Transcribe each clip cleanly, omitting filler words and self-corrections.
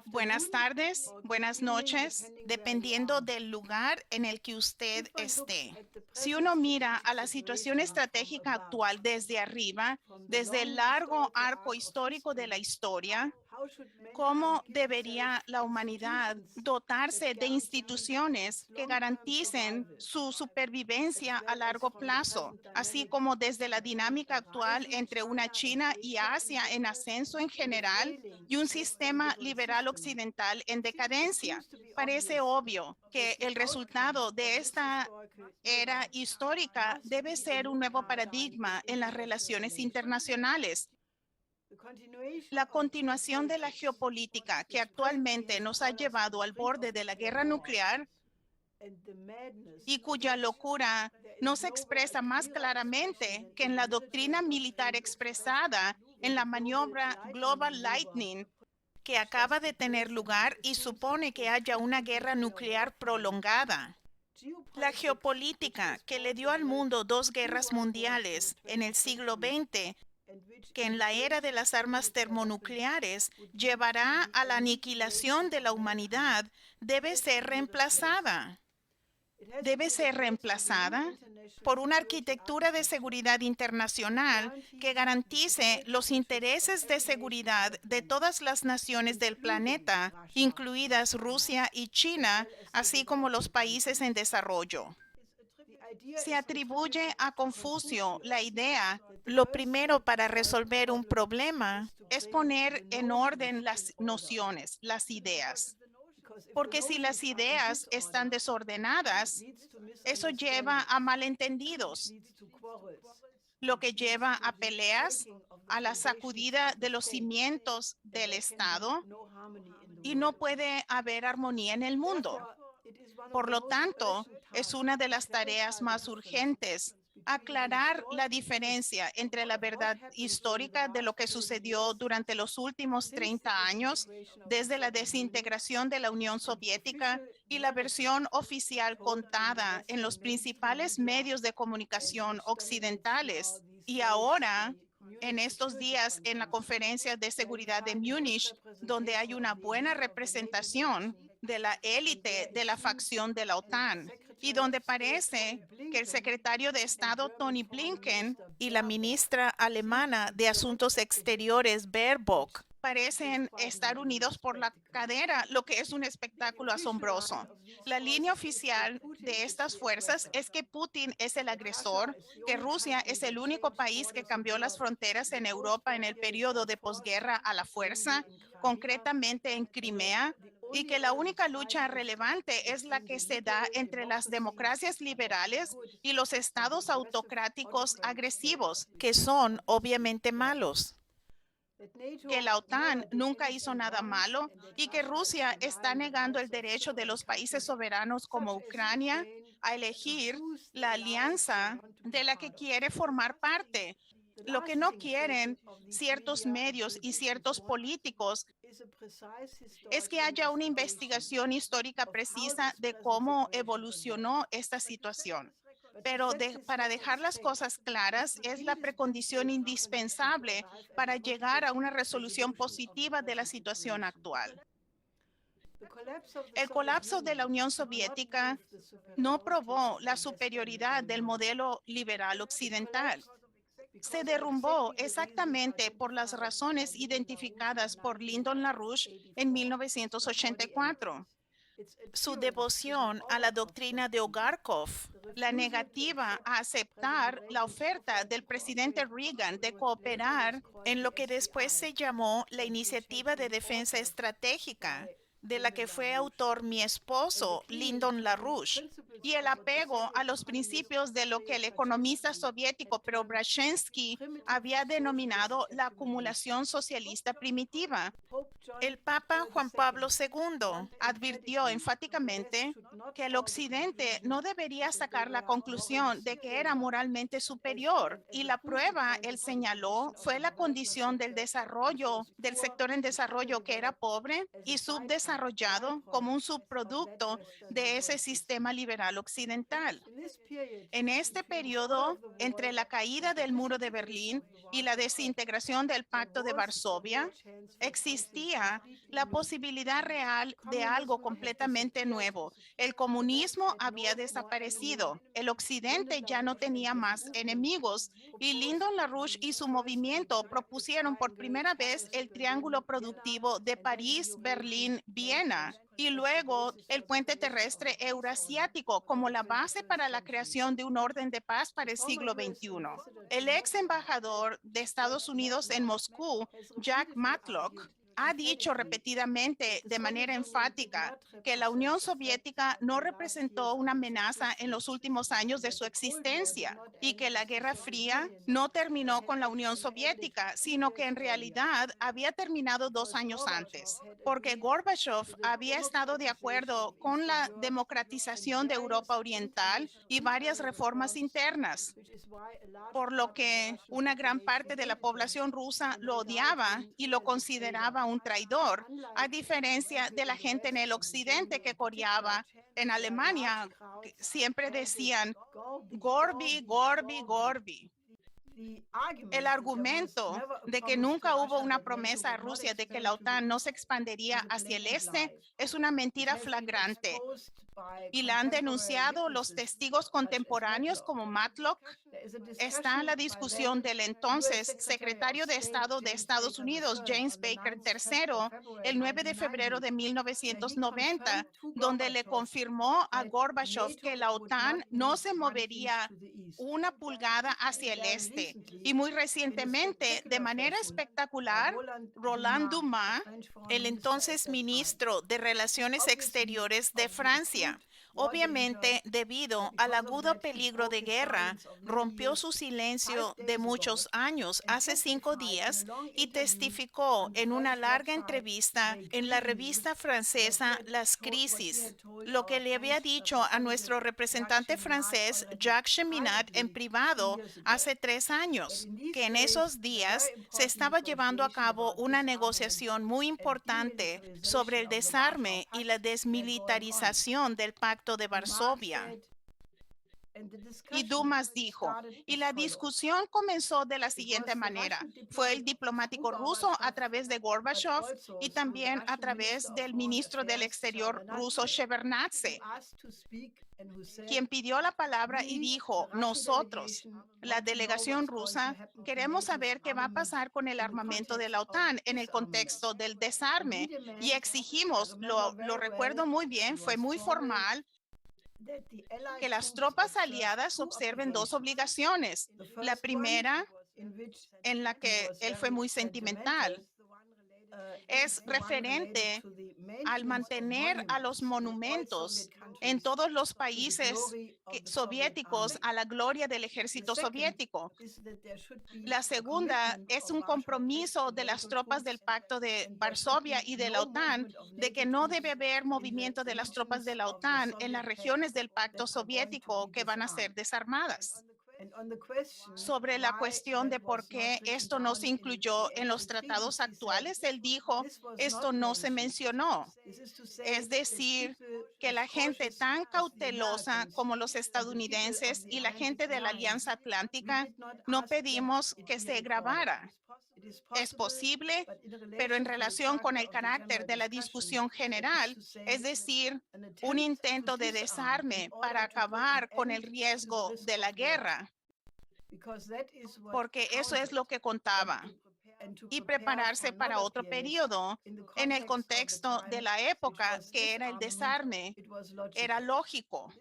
Buenas tardes, buenas noches, dependiendo del lugar en el que usted esté. Si uno mira a la situación estratégica actual desde arriba, desde el largo arco histórico de la historia, ¿cómo debería la humanidad dotarse de instituciones que garanticen su supervivencia a largo plazo, así como desde la dinámica actual entre una China y Asia en ascenso en general y un sistema liberal occidental en decadencia? Parece obvio que el resultado de esta era histórica debe ser un nuevo paradigma en las relaciones internacionales. La continuación de la geopolítica que actualmente nos ha llevado al borde de la guerra nuclear y cuya locura no se expresa más claramente que en la doctrina militar expresada en la maniobra Global Lightning que acaba de tener lugar y supone que haya una guerra nuclear prolongada. La geopolítica que le dio al mundo dos guerras mundiales en el siglo XX, que en la era de las armas termonucleares llevará a la aniquilación de la humanidad, debe ser reemplazada por una arquitectura de seguridad internacional que garantice los intereses de seguridad de todas las naciones del planeta, incluidas Rusia y China, así como los países en desarrollo. Se atribuye a Confucio la idea: lo primero para resolver un problema es poner en orden las nociones, las ideas. Porque si las ideas están desordenadas, eso lleva a malentendidos, lo que lleva a peleas, a la sacudida de los cimientos del Estado, y no puede haber armonía en el mundo. Por lo tanto, es una de las tareas más urgentes aclarar la diferencia entre la verdad histórica de lo que sucedió durante los últimos 30 años, desde la desintegración de la Unión Soviética, y la versión oficial contada en los principales medios de comunicación occidentales. Y ahora, en estos días, en la Conferencia de Seguridad de Múnich, donde hay una buena representación de la élite de la facción de la OTAN y donde parece que el secretario de Estado Tony Blinken y la ministra alemana de Asuntos Exteriores Baerbock parecen estar unidos por la cadera, lo que es un espectáculo asombroso. La línea oficial de estas fuerzas es que Putin es el agresor, que Rusia es el único país que cambió las fronteras en Europa en el periodo de posguerra a la fuerza, concretamente en Crimea, y que la única lucha relevante es la que se da entre las democracias liberales y los estados autocráticos agresivos, que son obviamente malos, que la OTAN nunca hizo nada malo y que Rusia está negando el derecho de los países soberanos como Ucrania a elegir la alianza de la que quiere formar parte. Lo que no quieren ciertos medios y ciertos políticos es que haya una investigación histórica precisa de cómo evolucionó esta situación. Pero para dejar las cosas claras, es la precondición indispensable para llegar a una resolución positiva de la situación actual. El colapso de la Unión Soviética no probó la superioridad del modelo liberal occidental. Se derrumbó exactamente por las razones identificadas por Lyndon LaRouche en 1984. Su devoción a la doctrina de Ogarkov, la negativa a aceptar la oferta del presidente Reagan de cooperar en lo que después se llamó la Iniciativa de Defensa Estratégica, de la que fue autor mi esposo, Lyndon LaRouche, y el apego a los principios de lo que el economista soviético Preobrazhensky había denominado la acumulación socialista primitiva. El Papa Juan Pablo II advirtió enfáticamente que el Occidente no debería sacar la conclusión de que era moralmente superior, y la prueba, él señaló, fue la condición del desarrollo, del sector en desarrollo, que era pobre y subdesarrollado como un subproducto de ese sistema liberal Central Occidental. En este periodo, entre la caída del muro de Berlín y la desintegración del Pacto de Varsovia, existía la posibilidad real de algo completamente nuevo. El comunismo había desaparecido, el Occidente ya no tenía más enemigos y Lyndon LaRouche y su movimiento propusieron por primera vez el triángulo productivo de París, Berlín, Viena y luego el puente terrestre eurasiático como la base para la creación de un orden de paz para el siglo XXI. El ex embajador de Estados Unidos en Moscú, Jack Matlock, ha dicho repetidamente de manera enfática que la Unión Soviética no representó una amenaza en los últimos años de su existencia y que la Guerra Fría no terminó con la Unión Soviética, sino que en realidad había terminado 2 años antes, porque Gorbachev había estado de acuerdo con la democratización de Europa Oriental y varias reformas internas, por lo que una gran parte de la población rusa lo odiaba y lo consideraba un traidor, a diferencia de la gente en el occidente que coreaba en Alemania, que siempre decían Gorby, Gorby, Gorby. El argumento de que nunca hubo una promesa a Rusia de que la OTAN no se expandiría hacia el este es una mentira flagrante y la han denunciado los testigos contemporáneos como Matlock. Está la discusión del entonces secretario de Estado de Estados Unidos, James Baker III, el 9 de febrero de 1990, donde le confirmó a Gorbachev que la OTAN no se movería una pulgada hacia el este. Y muy recientemente, de manera espectacular, Roland Dumas, el entonces ministro de Relaciones Exteriores de Francia, obviamente debido al agudo peligro de guerra, rompió su silencio de muchos años hace 5 días y testificó en una larga entrevista en la revista francesa Las Crisis, lo que le había dicho a nuestro representante francés Jacques Cheminade en privado hace 3 años, que en esos días se estaba llevando a cabo una negociación muy importante sobre el desarme y la desmilitarización del Pacto de Varsovia. Y Dumas dijo, y la discusión comenzó de la siguiente manera. Fue el diplomático ruso a través de Gorbachev y también a través del ministro del Exterior ruso Shevardnadze, quien pidió la palabra y dijo, nosotros, la delegación rusa, queremos saber qué va a pasar con el armamento de la OTAN en el contexto del desarme y exigimos, lo recuerdo muy bien, fue muy formal, que las tropas aliadas observen 2 obligaciones. La primera, en la que él fue muy sentimental, es referente al mantener a los monumentos en todos los países soviéticos a la gloria del ejército soviético. La segunda es un compromiso de las tropas del Pacto de Varsovia y de la OTAN de que no debe haber movimiento de las tropas de la OTAN en las regiones del Pacto Soviético que van a ser desarmadas. Sobre la cuestión de por qué esto no se incluyó en los tratados actuales, él dijo, esto no se mencionó. Es decir, que la gente tan cautelosa como los estadounidenses y la gente de la Alianza Atlántica no pedimos que se grabara. Es posible, pero en relación con el carácter de la discusión general, es decir, un intento de desarme para acabar con el riesgo de la guerra, porque eso es lo que contaba, y prepararse para otro periodo en el contexto de la época que era el desarme, era lógico.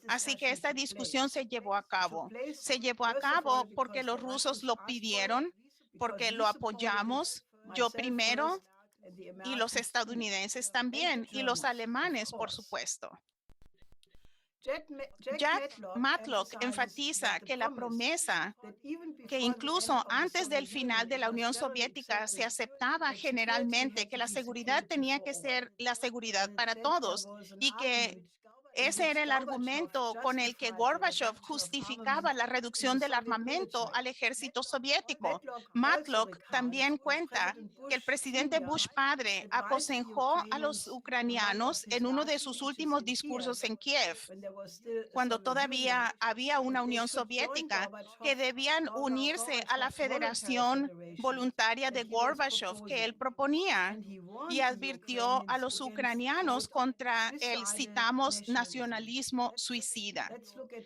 Así que esta discusión se llevó a cabo. Se llevó a cabo porque los rusos lo pidieron, porque lo apoyamos, yo primero, y los estadounidenses también, y los alemanes, por supuesto. Jack Matlock enfatiza que la promesa que incluso antes del final de la Unión Soviética se aceptaba generalmente que la seguridad tenía que ser la seguridad para todos y que Ese era el argumento con el que Gorbachev justificaba la reducción del armamento al ejército soviético. Matlock también cuenta que el presidente Bush padre aconsejó a los ucranianos en uno de sus últimos discursos en Kiev, cuando todavía había una Unión Soviética, que debían unirse a la Federación Voluntaria de Gorbachev que él proponía, y advirtió a los ucranianos contra el, citamos, nacionalismo suicida.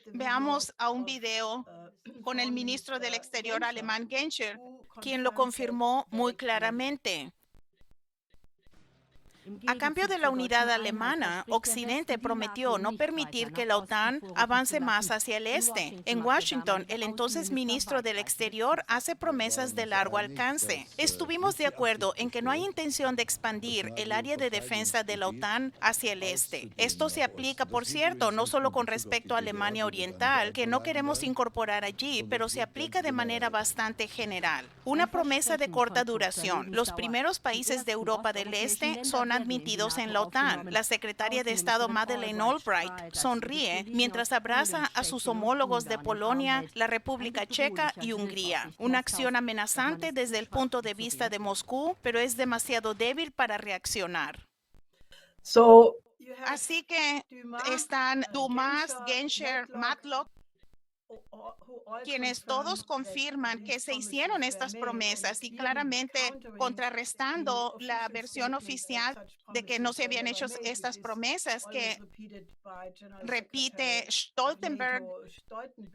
Veamos a un video con el ministro del Exterior alemán Genscher, quien lo confirmó muy claramente. A cambio de la unidad alemana, Occidente prometió no permitir que la OTAN avance más hacia el este. En Washington, el entonces ministro del Exterior hace promesas de largo alcance. Estuvimos de acuerdo en que no hay intención de expandir el área de defensa de la OTAN hacia el este. Esto se aplica, por cierto, no solo con respecto a Alemania Oriental, que no queremos incorporar allí, pero se aplica de manera bastante general. Una promesa de corta duración. Los primeros países de Europa del Este son admitidos en la OTAN. La secretaria de Estado Madeleine Albright sonríe mientras abraza a sus homólogos de Polonia, la República Checa y Hungría. Una acción amenazante desde el punto de vista de Moscú, pero es demasiado débil para reaccionar. Así que están Dumas, Genscher, Matlock, quienes todos confirman que se hicieron estas promesas y claramente contrarrestando la versión oficial de que no se habían hecho estas promesas que repite Stoltenberg,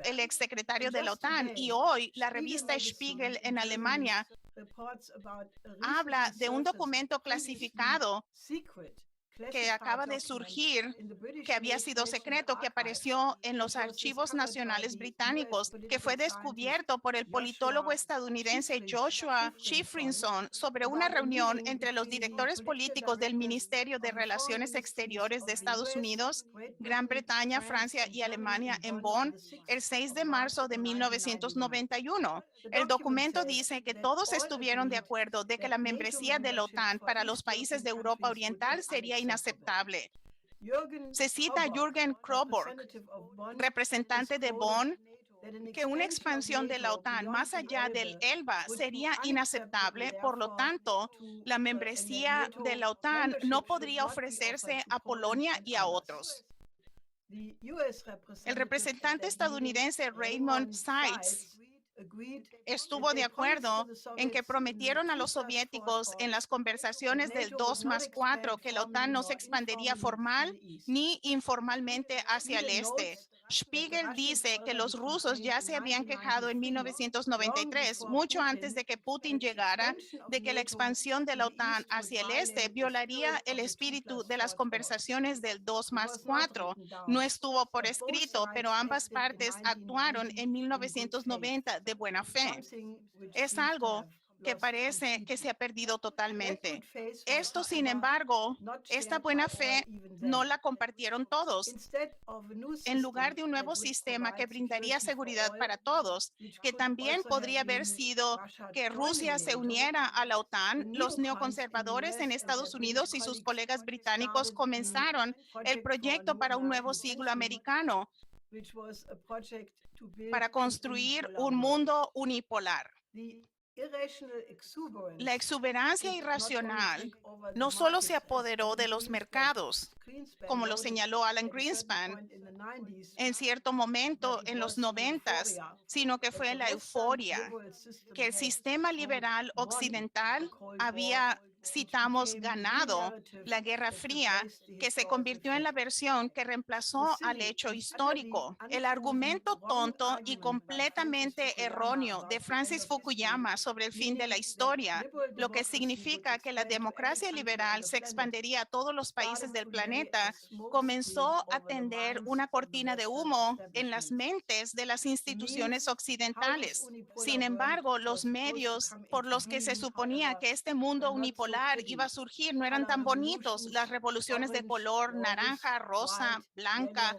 el exsecretario de la OTAN, y hoy la revista Spiegel en Alemania habla de un documento clasificado que acaba de surgir, que había sido secreto, que apareció en los archivos nacionales británicos, que fue descubierto por el politólogo estadounidense Joshua Shifrinson sobre una reunión entre los directores políticos del Ministerio de Relaciones Exteriores de Estados Unidos, Gran Bretaña, Francia y Alemania en Bonn el 6 de marzo de 1991. El documento dice que todos estuvieron de acuerdo de que la membresía de la OTAN para los países de Europa Oriental sería inaceptable. Se cita a Jürgen Kroborg, representante de Bonn, que una expansión de la OTAN más allá del Elba sería inaceptable. Por lo tanto, la membresía de la OTAN no podría ofrecerse a Polonia y a otros. El representante estadounidense Raymond Seitz estuvo de acuerdo en que prometieron a los soviéticos en las conversaciones del 2+4 que la OTAN no se expandiría formal ni informalmente hacia el este. Spiegel dice que los rusos ya se habían quejado en 1993, mucho antes de que Putin llegara, de que la expansión de la OTAN hacia el este violaría el espíritu de las conversaciones del 2+4. No estuvo por escrito, pero ambas partes actuaron en 1990 de buena fe. Es algo que parece que se ha perdido totalmente. Esto, sin embargo, esta buena fe no la compartieron todos. En lugar de un nuevo sistema que brindaría seguridad para todos, que también podría haber sido que Rusia se uniera a la OTAN, los neoconservadores en Estados Unidos y sus colegas británicos comenzaron el proyecto para un nuevo siglo americano, para construir un mundo unipolar. La exuberancia irracional no solo se apoderó de los mercados, como lo señaló Alan Greenspan en cierto momento en los 90s, sino que fue la euforia que el sistema liberal occidental había, citamos, ganado la Guerra Fría, que se convirtió en la versión que reemplazó al hecho histórico. El argumento tonto y completamente erróneo de Francis Fukuyama sobre el fin de la historia, lo que significa que la democracia liberal se expandería a todos los países del planeta, comenzó a tender una cortina de humo en las mentes de las instituciones occidentales. Sin embargo, los medios por los que se suponía que este mundo unipolar iba a surgir no eran tan bonitos. Las revoluciones de color naranja, rosa, blanca,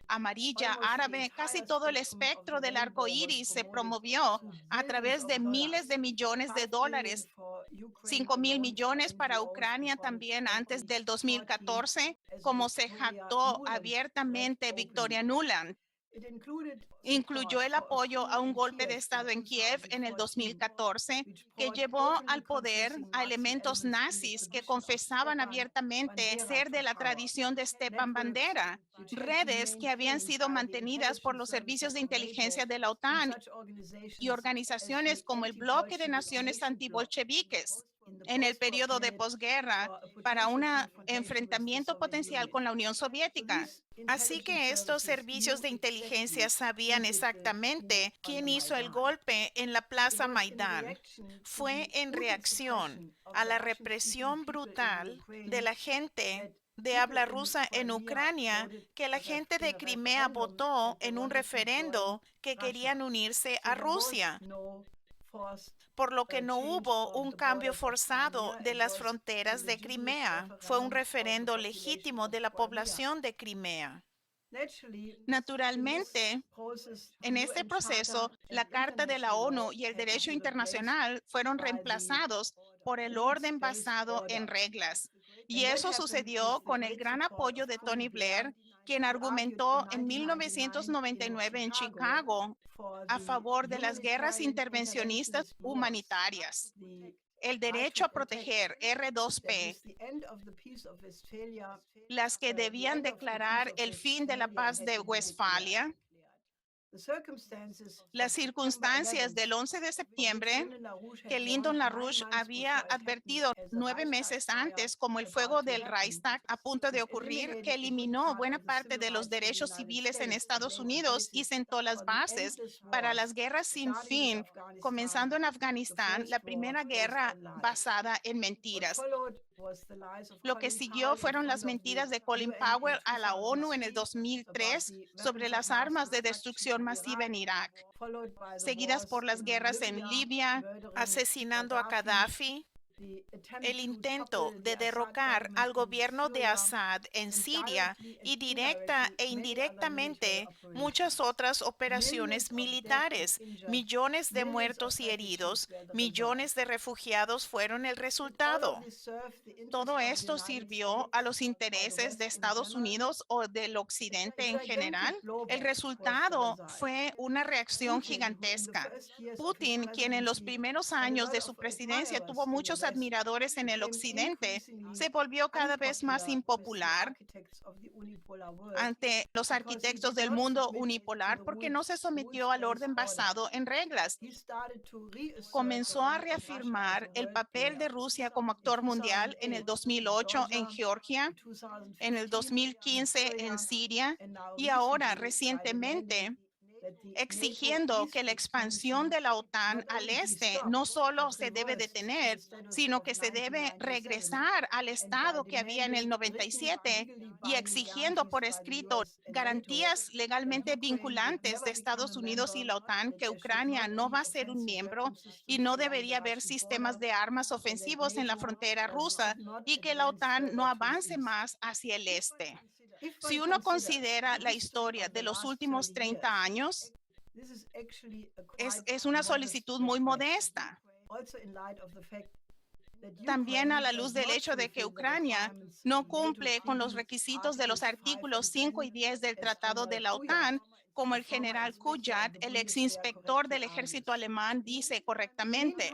amarilla, árabe, casi todo el espectro del arco iris se promovió a través de miles de millones de dólares. 5.000 millones para Ucrania también antes del 2014, como se jactó abiertamente Victoria Nuland. Incluyó el apoyo a un golpe de Estado en Kiev en el 2014, que llevó al poder a elementos nazis que confesaban abiertamente ser de la tradición de Stepan Bandera, redes que habían sido mantenidas por los servicios de inteligencia de la OTAN y organizaciones como el Bloque de Naciones Antibolcheviques en el periodo de posguerra para un enfrentamiento potencial con la Unión Soviética. Así que estos servicios de inteligencia sabían exactamente quién hizo el golpe en la Plaza Maidán. Fue en reacción a la represión brutal de la gente de habla rusa en Ucrania que la gente de Crimea votó en un referendo que querían unirse a Rusia, por lo que no hubo un cambio forzado de las fronteras de Crimea. Fue un referendo legítimo de la población de Crimea. Naturalmente, en este proceso, la Carta de la ONU y el derecho internacional fueron reemplazados por el orden basado en reglas. Y eso sucedió con el gran apoyo de Tony Blair, quien argumentó en 1999 en Chicago a favor de las guerras intervencionistas humanitarias. El derecho a proteger R2P, las que debían declarar el fin de la paz de Westfalia. Las circunstancias del 11 de septiembre que Lyndon LaRouche había advertido 9 meses antes, como el fuego del Reichstag a punto de ocurrir, que eliminó buena parte de los derechos civiles en Estados Unidos y sentó las bases para las guerras sin fin, comenzando en Afganistán, la primera guerra basada en mentiras. Lo que siguió fueron las mentiras de Colin Powell a la ONU en el 2003 sobre las armas de destrucción masiva en Irak, seguidas por las guerras en Libia, asesinando a Gaddafi, el intento de derrocar al gobierno de Assad en Siria y directa e indirectamente muchas otras operaciones militares. Millones de muertos y heridos, millones de refugiados fueron el resultado. Todo esto sirvió a los intereses de Estados Unidos o del Occidente en general. El resultado fue una reacción gigantesca. Putin, quien en los primeros años de su presidencia tuvo muchos admiradores en el Occidente, se volvió cada vez más impopular ante los arquitectos del mundo unipolar porque no se sometió al orden basado en reglas. Comenzó a reafirmar el papel de Rusia como actor mundial en el 2008 en Georgia, en el 2015 en Siria y ahora recientemente exigiendo que la expansión de la OTAN al este no solo se debe detener, sino que se debe regresar al estado que había en el 97 y exigiendo por escrito garantías legalmente vinculantes de Estados Unidos y la OTAN que Ucrania no va a ser un miembro y no debería haber sistemas de armas ofensivos en la frontera rusa y que la OTAN no avance más hacia el este. Si uno considera la historia de los últimos 30 años, es una solicitud muy modesta. También a la luz del hecho de que Ucrania no cumple con los requisitos de los artículos 5 y 10 del Tratado de la OTAN, como el general Kujat, el ex inspector del ejército alemán, dice correctamente.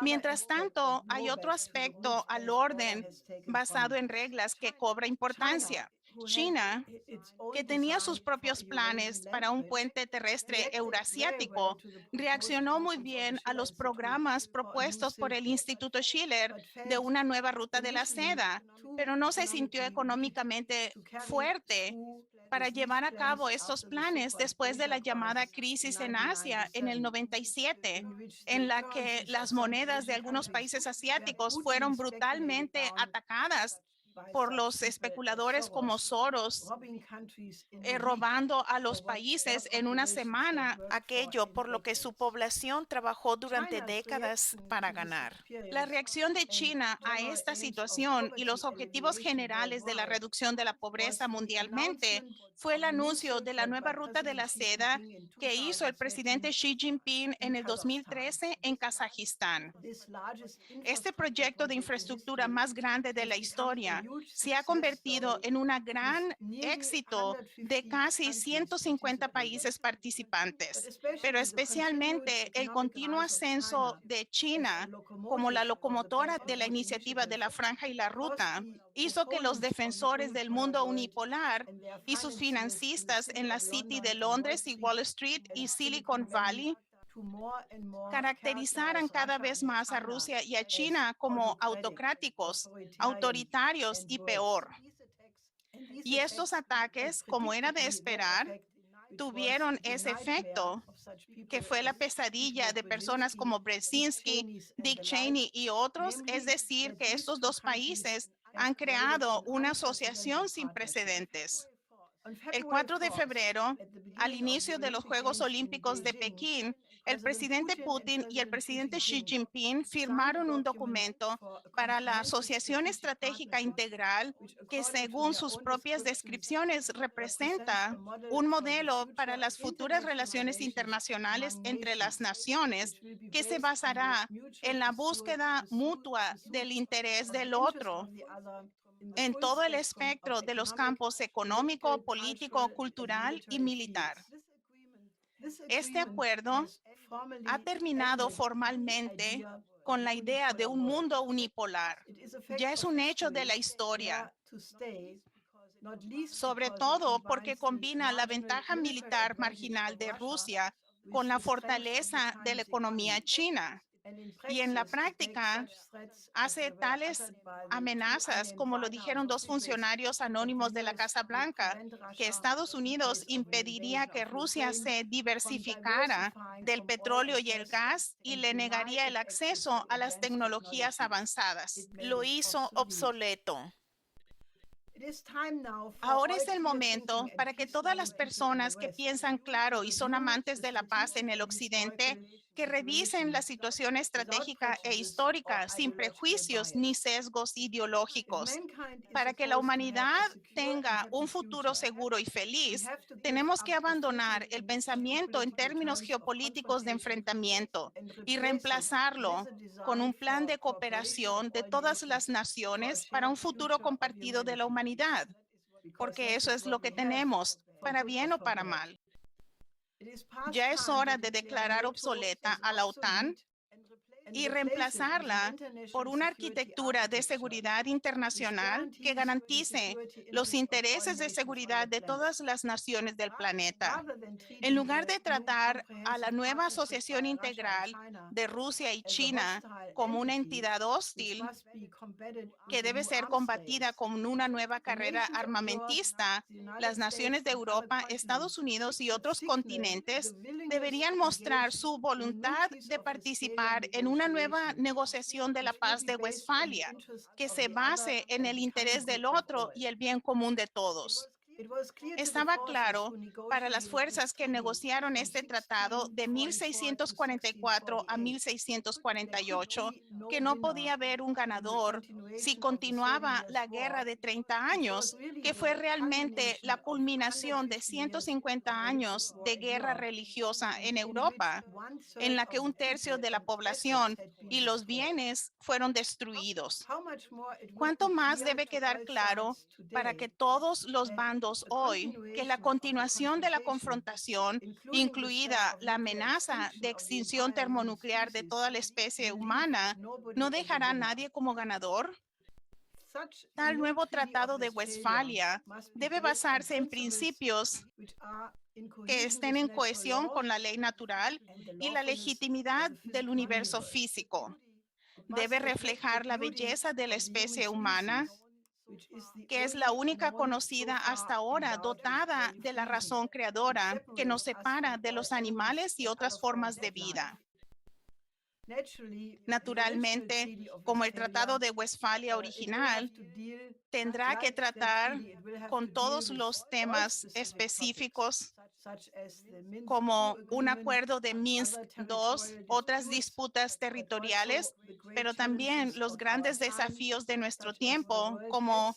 Mientras tanto, hay otro aspecto al orden basado en reglas que cobra importancia. China, que tenía sus propios planes para un puente terrestre eurasiático, reaccionó muy bien a los programas propuestos por el Instituto Schiller de una nueva ruta de la seda, pero no se sintió económicamente fuerte para llevar a cabo estos planes después de la llamada crisis en Asia en el 97, en la que las monedas de algunos países asiáticos fueron brutalmente atacadas por los especuladores como Soros, robando a los países en una semana aquello por lo que su población trabajó durante décadas para ganar. La reacción de China a esta situación y los objetivos generales de la reducción de la pobreza mundialmente fue el anuncio de la nueva ruta de la seda que hizo el presidente Xi Jinping en el 2013 en Kazajistán. Este proyecto de infraestructura más grande de la historia se ha convertido en un gran éxito de casi 150 países participantes, pero especialmente el continuo ascenso de China como la locomotora de la iniciativa de la Franja y la Ruta hizo que los defensores del mundo unipolar y sus financistas en la City de Londres y Wall Street y Silicon Valley caracterizaran cada vez más a Rusia y a China como autocráticos, autoritarios y peor. Y estos ataques, como era de esperar, tuvieron ese efecto, que fue la pesadilla de personas como Brzezinski, Dick Cheney y otros, es decir, que estos dos países han creado una asociación sin precedentes. El 4 de febrero, al inicio de los Juegos Olímpicos de Pekín, el presidente Putin y el presidente Xi Jinping firmaron un documento para la Asociación Estratégica Integral que, según sus propias descripciones, representa un modelo para las futuras relaciones internacionales entre las naciones que se basará en la búsqueda mutua del interés del otro en todo el espectro de los campos económico, político, cultural y militar. Este acuerdo ha terminado formalmente con la idea de un mundo unipolar. Ya es un hecho de la historia, sobre todo porque combina la ventaja militar marginal de Rusia con la fortaleza de la economía china. Y en la práctica hace tales amenazas, como lo dijeron dos funcionarios anónimos de la Casa Blanca, que Estados Unidos impediría que Rusia se diversificara del petróleo y el gas y le negaría el acceso a las tecnologías avanzadas. Lo hizo obsoleto. Ahora es el momento para que todas las personas que piensan claro y son amantes de la paz en el Occidente, que revisen la situación estratégica e histórica sin prejuicios ni sesgos ideológicos. Para que la humanidad tenga un futuro seguro y feliz, tenemos que abandonar el pensamiento en términos geopolíticos de enfrentamiento y reemplazarlo con un plan de cooperación de todas las naciones para un futuro compartido de la humanidad, porque eso es lo que tenemos, para bien o para mal. Ya es hora de declarar obsoleta a la OTAN y reemplazarla por una arquitectura de seguridad internacional que garantice los intereses de seguridad de todas las naciones del planeta. En lugar de tratar a la nueva asociación integral de Rusia y China como una entidad hostil que debe ser combatida con una nueva carrera armamentista, las naciones de Europa, Estados Unidos y otros continentes deberían mostrar su voluntad de participar en una nueva negociación de la paz de Westfalia, que se base en el interés del otro y el bien común de todos. Estaba claro para las fuerzas que negociaron este tratado de 1644 a 1648 que no podía haber un ganador si continuaba la guerra de 30 años, que fue realmente la culminación de 150 años de guerra religiosa en Europa, en la que un tercio de la población y los bienes fueron destruidos. ¿Cuánto más debe quedar claro para que todos los bandos hoy que la continuación de la confrontación, incluida la amenaza de extinción termonuclear de toda la especie humana, no dejará a nadie como ganador? Tal nuevo Tratado de Westfalia debe basarse en principios que estén en cohesión con la ley natural y la legitimidad del universo físico. Debe reflejar la belleza de la especie humana, que es la única conocida hasta ahora dotada de la razón creadora que nos separa de los animales y otras formas de vida. Naturalmente, como el Tratado de Westfalia original, tendrá que tratar con todos los temas específicos como un acuerdo de Minsk II, otras disputas territoriales, pero también los grandes desafíos de nuestro tiempo, como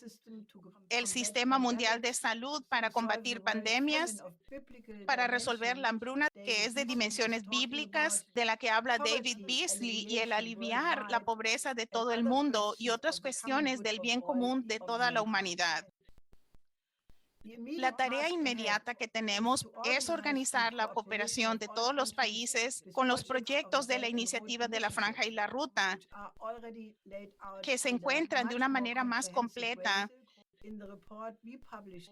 el Sistema Mundial de Salud para combatir pandemias, para resolver la hambruna que es de dimensiones bíblicas, de la que habla David Beasley, y el aliviar la pobreza de todo el mundo y otras cuestiones del bien común de toda la humanidad. La tarea inmediata que tenemos es organizar la cooperación de todos los países con los proyectos de la iniciativa de la Franja y la Ruta, que se encuentran de una manera más completa.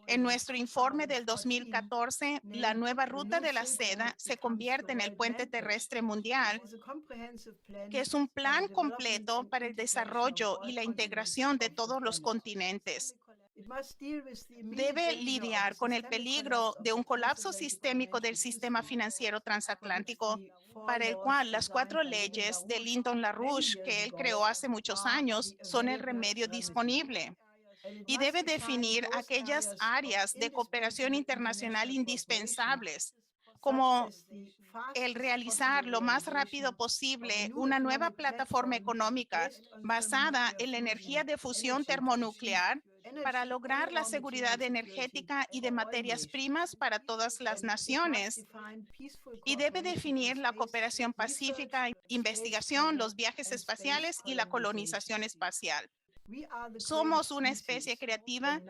En nuestro informe del 2014, la nueva ruta de la seda se convierte en el puente terrestre mundial, que es un plan completo para el desarrollo y la integración de todos los continentes. Debe lidiar con el peligro de un colapso sistémico del sistema financiero transatlántico, para el cual las 4 leyes de Lyndon LaRouche, que él creó hace muchos años, son el remedio disponible. Y debe definir aquellas áreas de cooperación internacional indispensables, como el realizar lo más rápido posible una nueva plataforma económica basada en la energía de fusión termonuclear para lograr la seguridad energética y de materias primas para todas las naciones. Y debe definir la cooperación pacífica, investigación, los viajes espaciales y la colonización espacial. Somos una especie creativa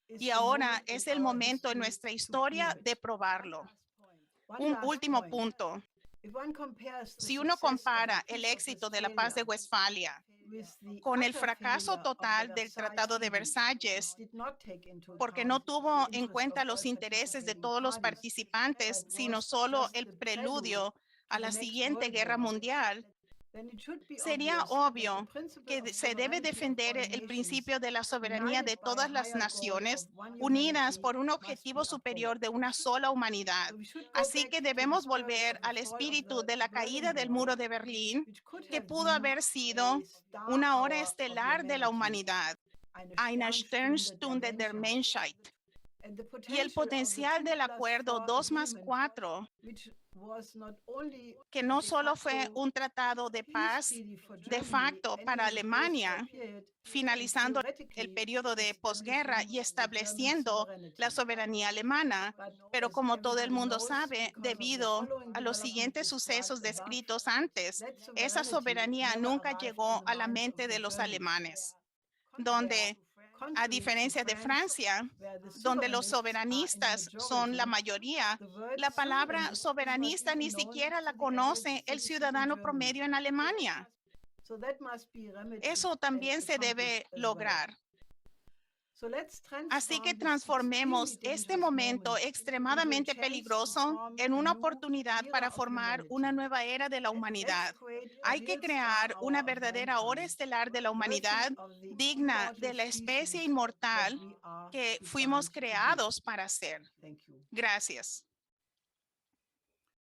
y ahora es el momento en nuestra historia de probarlo. Un último punto. Si uno compara el éxito de la paz de Westfalia con el fracaso total del Tratado de Versalles, porque no tuvo en cuenta los intereses de todos los participantes, sino solo el preludio a la siguiente guerra mundial, sería obvio que se debe defender el principio de la soberanía de todas las naciones unidas por un objetivo superior de una sola humanidad. Así que debemos volver al espíritu de la caída del muro de Berlín, que pudo haber sido una hora estelar de la humanidad, eine Sternstunde der Menschheit, y el potencial del acuerdo 2+4, que no solo fue un tratado de paz de facto para Alemania, finalizando el periodo de posguerra y estableciendo la soberanía alemana, pero como todo el mundo sabe, debido a los siguientes sucesos descritos antes, esa soberanía nunca llegó a la mente de los alemanes, donde, a diferencia de Francia, donde los soberanistas son la mayoría, la palabra soberanista ni siquiera la conoce el ciudadano promedio en Alemania. Eso también se debe lograr. Así que transformemos este momento extremadamente peligroso en una oportunidad para formar una nueva era de la humanidad. Hay que crear una verdadera hora estelar de la humanidad digna de la especie inmortal que fuimos creados para ser. Gracias.